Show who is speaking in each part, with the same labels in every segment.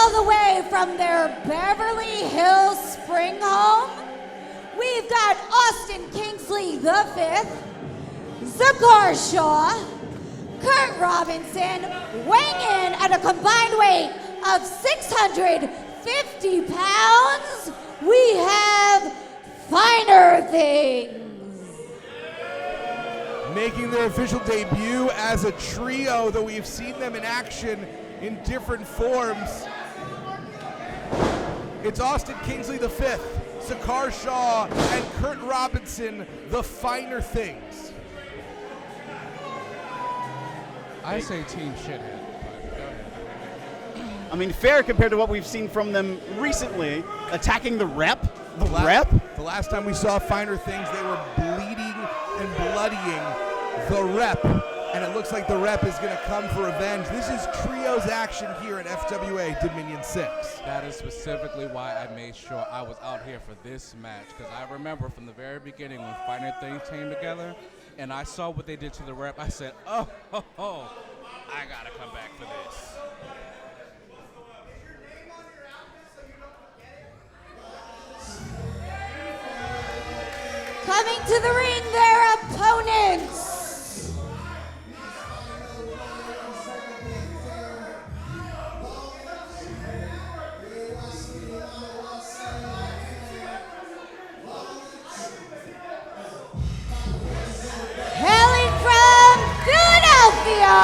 Speaker 1: all the way from their Beverly Hills spring home, we've got Austin Kingsley V, Zakar Shaw, Kurt Robinson, weighing in at a combined weight of 650 pounds. We have Finer Things.
Speaker 2: Making their official debut as a trio, though we've seen them in action in different forms. It's Austin Kingsley V, Zakar Shaw, and Kurt Robinson, the Finer Things.
Speaker 3: I say Team Shithead.
Speaker 4: I mean, fair compared to what we've seen from them recently, attacking the rep. The
Speaker 2: last time we saw Finer Things, they were bleeding and bloodying the rep, and it looks like the rep is going to come for revenge. This is trios action here at FWA Dominion 6.
Speaker 3: That is specifically why I made sure I was out here for this match, because I remember from the very beginning when Finer Things came together and I saw what they did to the rep, I said, oh, I got to come back for this.
Speaker 1: Coming to the ring, their opponents. Hailing from Philadelphia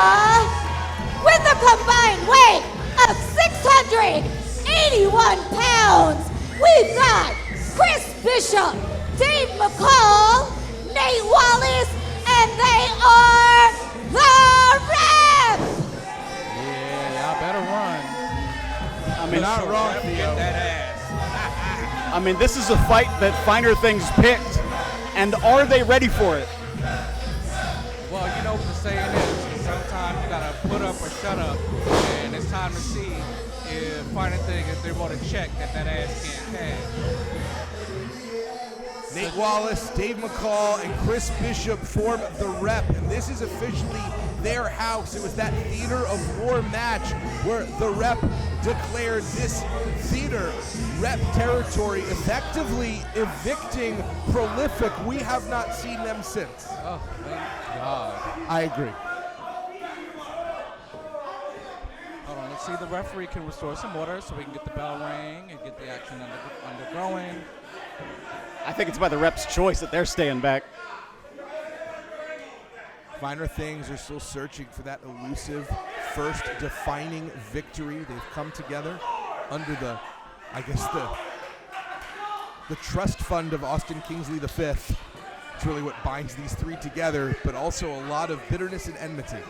Speaker 1: with a combined weight of 681 pounds, we've got Chris Bishop, Dave McCall, Nate Wallace, and they are the Rep!
Speaker 3: Yeah, y'all better run.
Speaker 4: I mean,
Speaker 2: not wrong,
Speaker 3: Rep,
Speaker 2: Theo.
Speaker 3: get that ass.
Speaker 4: I mean, this is a fight that Finer Things picked, and are they ready for it?
Speaker 3: Well, you know what the saying is, sometimes you gotta put up or shut up, and it's time to see if Finer Things, if they want to check that ass can't cash.
Speaker 2: Nate Wallace, Dave McCall, and Chris Bishop form the Rep, and this is officially their house. It was that Theater of War match where the Rep declared this theater Rep territory, effectively evicting Prolific. We have not seen them since.
Speaker 3: Oh, thank God.
Speaker 2: I agree.
Speaker 3: Hold on, let's see. The referee can restore some order so we can get the bell ring and get the action undergoing.
Speaker 4: I think it's by the Rep's choice that they're staying back.
Speaker 2: Finer Things are still searching for that elusive first defining victory. They've come together under the, I guess, the trust fund of Austin Kingsley V. It's really what binds these three together, but also a lot of bitterness and enmity.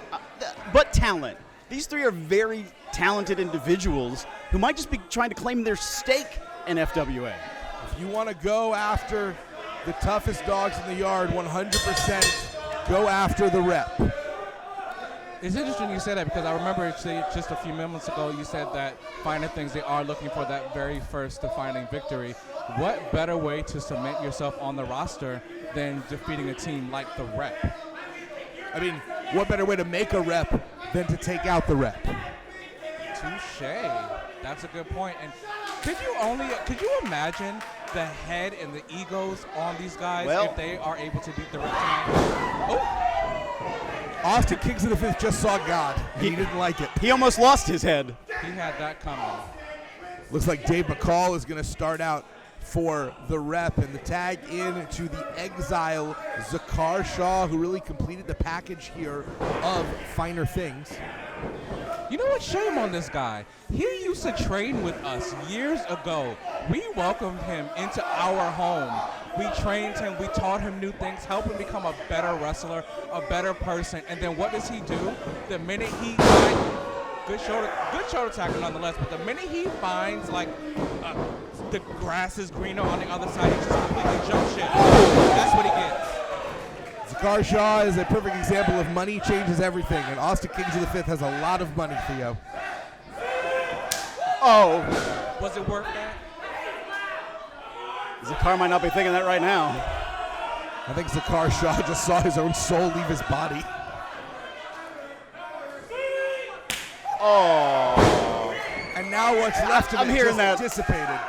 Speaker 4: But talent. These three are very talented individuals who might just be trying to claim their stake in FWA.
Speaker 2: If you want to go after the toughest dogs in the yard, 100% go after the Rep.
Speaker 3: It's interesting you said that because I remember just a few moments ago you said that Finer Things, they are looking for that very first defining victory. What better way to cement yourself on the roster than defeating a team like the Rep?
Speaker 2: I mean, what better way to make a Rep than to take out the Rep?
Speaker 3: Touche. That's a good point. And could you imagine the head and the egos on these guys if they are able to beat the Rep tonight? Oh.
Speaker 2: Austin Kingsley V just saw God. He didn't like it.
Speaker 4: He almost lost his head.
Speaker 3: He had that coming.
Speaker 2: Looks like Dave McCall is going to start out for the Rep, and the tag in to the Exile, Zakar Shaw, who really completed the package here of Finer Things.
Speaker 3: You know what? Shame on this guy. He used to train with us years ago. We welcomed him into our home. We trained him. We taught him new things, helped him become a better wrestler, a better person. And then what does he do? The minute he good shoulder tackle nonetheless, but the minute he finds like the grass is greener on the other side, he just completely jump shit. That's what he gets.
Speaker 2: Zakar Shaw is a perfect example of money changes everything, and Austin Kingsley V has a lot of money, Theo.
Speaker 4: Oh.
Speaker 3: Was it worth that?
Speaker 4: Zakar might not be thinking that right now.
Speaker 2: I think Zakar Shaw just saw his own soul leave his body.
Speaker 4: Oh.
Speaker 2: And now what's left of
Speaker 4: I'm
Speaker 2: it
Speaker 4: hearing
Speaker 2: just
Speaker 4: that.
Speaker 2: dissipated.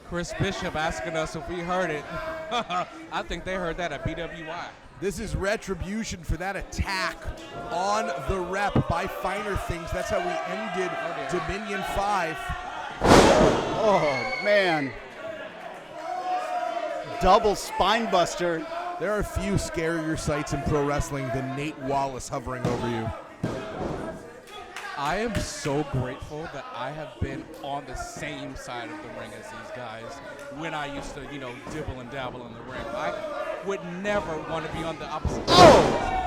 Speaker 3: Chris Bishop asking us if we heard it. I think they heard that at BWI.
Speaker 2: This is retribution for that attack on the rep by Finer Things. That's how we ended Dominion 5.
Speaker 4: Oh, man. Double spine buster.
Speaker 2: There are few scarier sights in pro wrestling than Nate Wallace hovering over you.
Speaker 3: I am so grateful that I have been on the same side of the ring as these guys when I used to, dibble and dabble in the ring. I would never want to be on the opposite side.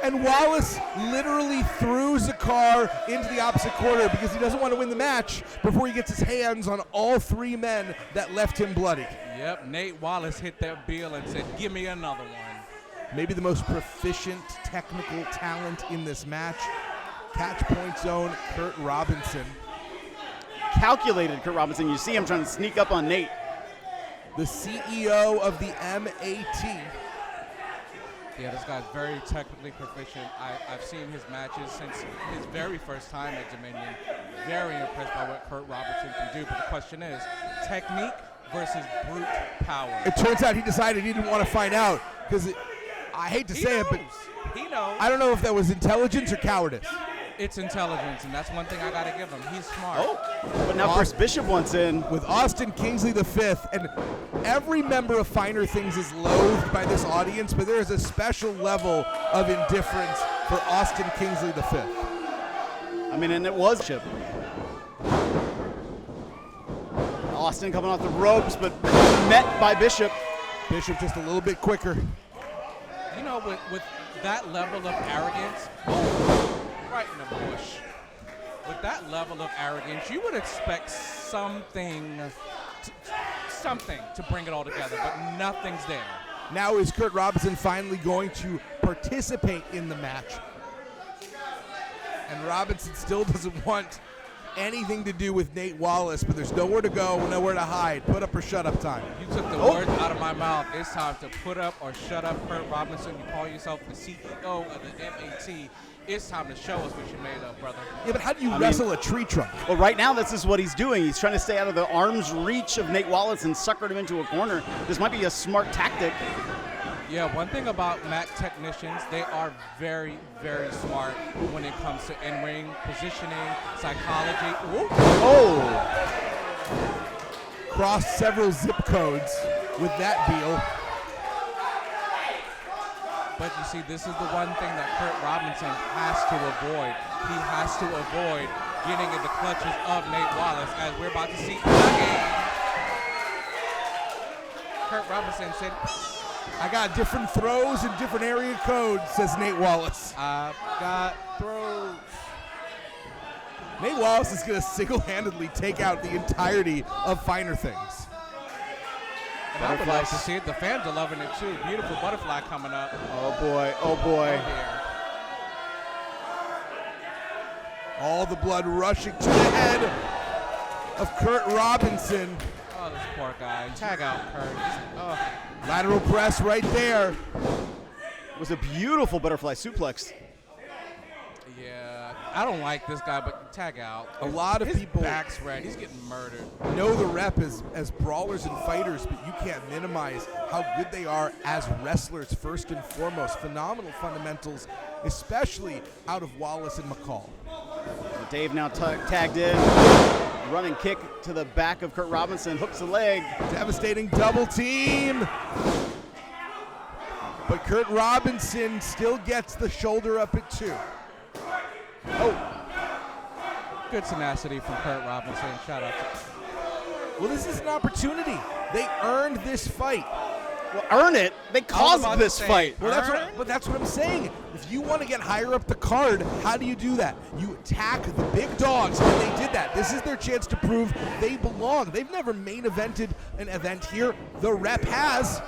Speaker 2: And Wallace literally threw Zakar into the opposite corner because he doesn't want to win the match before he gets his hands on all three men that left him bloody.
Speaker 3: Yep, Nate Wallace hit that bill and said, give me another one.
Speaker 2: Maybe the most proficient technical talent in this match. Catch point zone, Kurt Robinson.
Speaker 4: Calculated Kurt Robinson. You see him trying to sneak up on Nate.
Speaker 2: The CEO of the MAT.
Speaker 3: Yeah, this guy's very technically proficient. I've seen his matches since his very first time at Dominion. Very impressed by what Kurt Robinson can do. But the question is, technique versus brute power.
Speaker 2: It turns out he decided he didn't want to find out because I hate to say it, but
Speaker 3: he knows.
Speaker 2: I don't know if that was intelligence or cowardice.
Speaker 3: It's intelligence, and that's one thing I got to give him. He's smart.
Speaker 4: But now Chris Bishop wants in.
Speaker 2: With Austin Kingsley V, and every member of Finer Things is loathed by this audience, but there is a special level of indifference for Austin Kingsley V.
Speaker 4: I mean, and it was Bishop. Austin coming off the ropes, but met by Bishop.
Speaker 2: Bishop just a little bit quicker.
Speaker 3: With that level of arrogance, right in the bush. With that level of arrogance, you would expect something to bring it all together, but nothing's there.
Speaker 2: Now is Kurt Robinson finally going to participate in the match? And Robinson still doesn't want anything to do with Nate Wallace, but there's nowhere to go, nowhere to hide. Put up or shut up time.
Speaker 3: You took the words out of my mouth. It's time to put up or shut up, Kurt Robinson. You call yourself the CEO of the MAT. It's time to show us what you made of, brother.
Speaker 2: Yeah, but how do you wrestle a tree trunk?
Speaker 4: Well, right now, this is what he's doing. He's trying to stay out of the arm's reach of Nate Wallace and suckered him into a corner. This might be a smart tactic.
Speaker 3: Yeah, one thing about MAC technicians, they are very, very smart when it comes to in-ring positioning, psychology. Ooh.
Speaker 2: Crossed several zip codes with that deal.
Speaker 3: But you see, this is the one thing that Kurt Robinson has to avoid. He has to avoid getting in the clutches of Nate Wallace, as we're about to see again. Kurt Robinson said,
Speaker 2: I got different throws and different area codes, says Nate Wallace.
Speaker 3: I've got throws.
Speaker 2: Nate Wallace is going to single-handedly take out the entirety of Finer Things.
Speaker 3: And I would like to see it. The fans are loving it too. Beautiful butterfly coming up.
Speaker 4: Oh boy, oh boy.
Speaker 2: All the blood rushing to the head of Kurt Robinson.
Speaker 3: Oh, this poor guy. Tag out Kurt. Oh.
Speaker 2: Lateral press right there.
Speaker 4: It was a beautiful butterfly suplex.
Speaker 3: Yeah, I don't like this guy, but tag out.
Speaker 2: A lot of
Speaker 3: His
Speaker 2: people
Speaker 3: back's red. He's getting murdered.
Speaker 2: know the rep as brawlers and fighters, but you can't minimize how good they are as wrestlers first and foremost. Phenomenal fundamentals, especially out of Wallace and McCall.
Speaker 4: So Dave now tagged in. Running kick to the back of Kurt Robinson. Hooks the leg.
Speaker 2: Devastating double team. But Kurt Robinson still gets the shoulder up at 2.
Speaker 3: Good tenacity from Kurt Robinson. Shout out to him.
Speaker 2: Well, this is an opportunity. They earned this fight.
Speaker 4: Well, earn it. They caused this fight.
Speaker 2: Well, that's what I'm saying. If you want to get higher up the card, how do you do that? You attack the big dogs, and they did that. This is their chance to prove they belong. They've never main evented an event here. The rep has.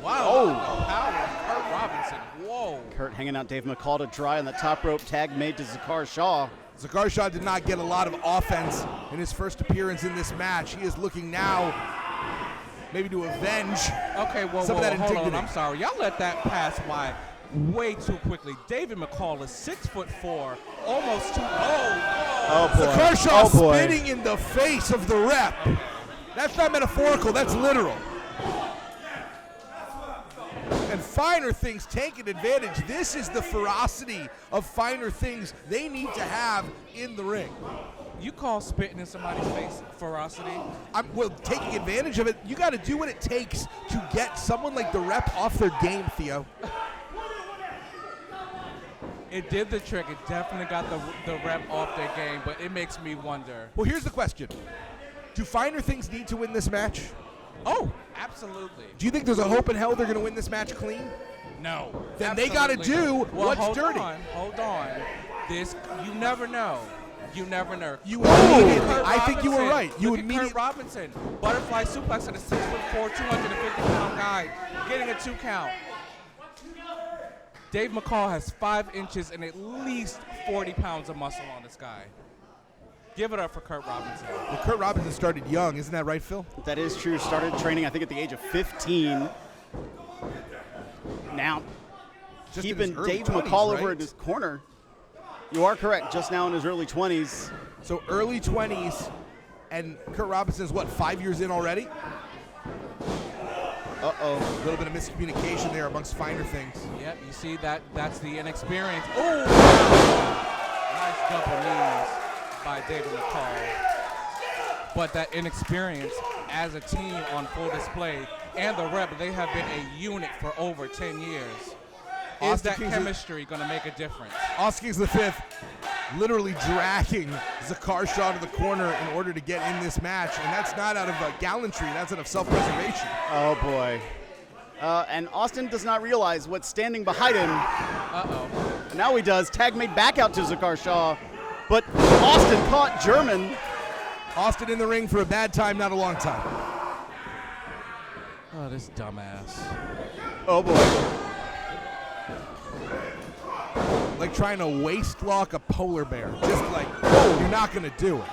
Speaker 3: Wow. The power of Kurt Robinson. Whoa.
Speaker 4: Kurt hanging out Dave McCall to dry on the top rope. Tag made to Zakar Shaw.
Speaker 2: Zakar Shaw did not get a lot of offense in his first appearance in this match. He is looking now maybe to avenge
Speaker 3: Okay,
Speaker 2: some of that
Speaker 3: hold
Speaker 2: indignity.
Speaker 3: on. I'm sorry. Y'all let that pass by. way too quickly. David McCall is 6'4", almost 2.
Speaker 4: Oh, boy.
Speaker 2: Kershaw
Speaker 4: Oh, boy.
Speaker 2: spitting in the face of the rep. That's not metaphorical, that's literal. And Finer Things taking advantage. This is the ferocity of Finer Things they need to have in the ring.
Speaker 3: You call spitting in somebody's face ferocity?
Speaker 2: Well, taking advantage of it, you got to do what it takes to get someone like the rep off their game, Theo.
Speaker 3: It did the trick. It definitely got the rep off their game, but it makes me wonder.
Speaker 2: Well, here's the question. Do Finer Things need to win this match?
Speaker 3: Oh, absolutely.
Speaker 2: Do you think there's a hope in hell they're going to win this match clean?
Speaker 3: No.
Speaker 2: Then they got to do what's dirty.
Speaker 3: Hold on. This, you never know. You never know.
Speaker 2: I think you were right.
Speaker 3: Look at Kurt Robinson. Butterfly suplex at a 6'4", 250-pound guy, getting a 2 count. Dave McCall has 5 inches and at least 40 pounds of muscle on this guy. Give it up for Kurt Robinson.
Speaker 2: Well, Kurt Robinson started young, isn't that right, Phil?
Speaker 4: That is true. Started training, I think, at the age of 15. Now,
Speaker 2: Just in
Speaker 4: keeping
Speaker 2: his early
Speaker 4: Dave
Speaker 2: 20s,
Speaker 4: McCall
Speaker 2: right?
Speaker 4: over in his corner. You are correct. Just now in his early 20s.
Speaker 2: So early 20s, and Kurt Robinson's, what, 5 years in already?
Speaker 4: Uh-oh.
Speaker 2: A little bit of miscommunication there amongst Finer Things.
Speaker 3: Yep, you see that's the inexperience. Oh! Nice double knees by David McCall. But that inexperience as a team on full display, and the rep, they have been a unit for over 10 years. Is that chemistry going to make a difference?
Speaker 2: Austin Kings V literally dragging Zakarshaw to the corner in order to get in this match, and that's not out of gallantry, that's out of self-preservation.
Speaker 4: Oh, boy. And Austin does not realize what's standing behind him.
Speaker 3: Uh-oh.
Speaker 4: Now he does. Tag made back out to Zakarshaw, but Austin caught German.
Speaker 2: Austin in the ring for a bad time, not a long time.
Speaker 3: Oh, this dumbass.
Speaker 4: Oh, boy.
Speaker 2: Like trying to waist lock a polar bear. Just like, oh, you're not going to do it.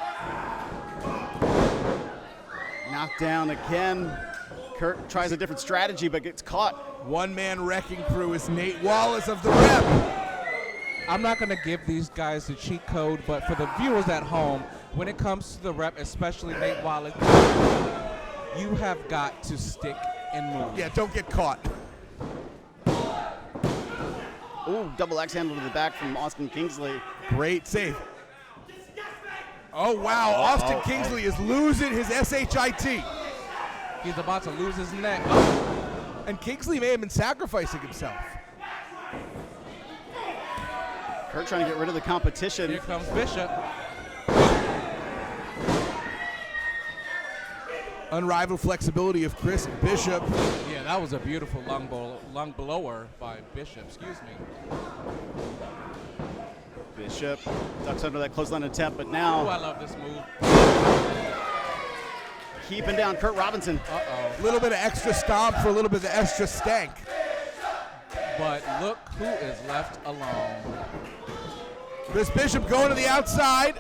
Speaker 4: Knocked down again. Kurt tries a different strategy, but gets caught.
Speaker 2: One-man wrecking crew is Nate Wallace of the Rep.
Speaker 3: I'm not going to give these guys the cheat code, but for the viewers at home, when it comes to the rep, especially Nate Wallace, you have got to stick and move.
Speaker 2: Yeah, don't get caught.
Speaker 4: Ooh, double axe handle to the back from Austin Kingsley.
Speaker 2: Great save. Oh, wow. Austin Kingsley is losing his SHIT.
Speaker 3: He's about to lose his neck.
Speaker 2: And Kingsley may have been sacrificing himself.
Speaker 4: Kurt trying to get rid of the competition.
Speaker 3: Here comes Bishop.
Speaker 2: Unrivaled flexibility of Chris Bishop.
Speaker 3: Yeah, that was a beautiful lung blower by Bishop. Excuse me.
Speaker 4: Bishop ducks under that clothesline attempt, but
Speaker 3: Oh,
Speaker 4: now
Speaker 3: I love this move.
Speaker 4: keeping down Kurt Robinson.
Speaker 3: Uh-oh.
Speaker 2: A little bit of extra stomp for a little bit of extra stank.
Speaker 3: But look who is left alone.
Speaker 2: Chris Bishop going to the outside.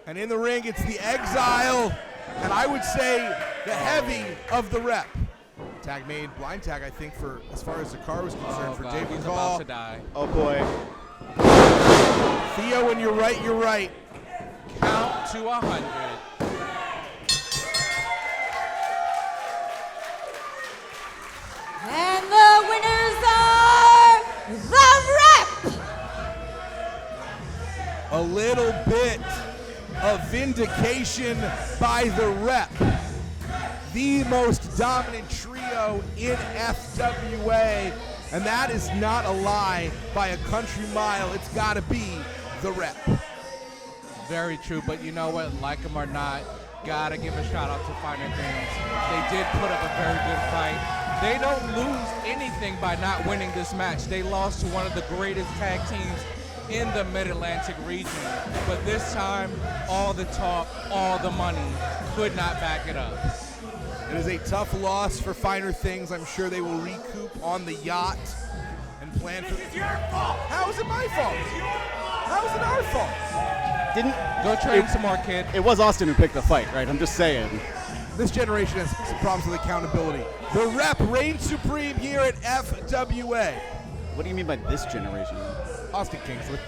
Speaker 2: And in the ring, it's the Exile, and I would say the Heavy of the Rep. Tag made, blind tag, I think, for as far as the car was concerned, for
Speaker 3: God,
Speaker 2: Dave
Speaker 3: he's about to
Speaker 2: McCall.
Speaker 3: die.
Speaker 4: Oh, boy.
Speaker 2: Theo, when you're right, you're right.
Speaker 3: Count to 100.
Speaker 1: And the winners are the Rep.
Speaker 2: A little bit of vindication by the Rep. The most dominant trio in FWA. And that is not a lie by a country mile. It's got to be the Rep.
Speaker 3: Very true, but you know what? Like them or not, gotta give a shout out to Finer Things. They did put up a very good fight. They don't lose anything by not winning this match. They lost to one of the greatest tag teams in the Mid-Atlantic region. But this time, all the talk, all the money could not back it up.
Speaker 2: It is a tough loss for Finer Things. I'm sure they will recoup on the yacht and plan for. It's your fault. How is it my fault? How is it our fault?
Speaker 4: Didn't
Speaker 3: Go train some more, kid.
Speaker 4: It was Austin who picked the fight, right? I'm just saying.
Speaker 2: This generation has some problems with accountability. The Rep reigns supreme here at FWA.
Speaker 4: What do you mean by this generation?
Speaker 2: Austin Kingsley.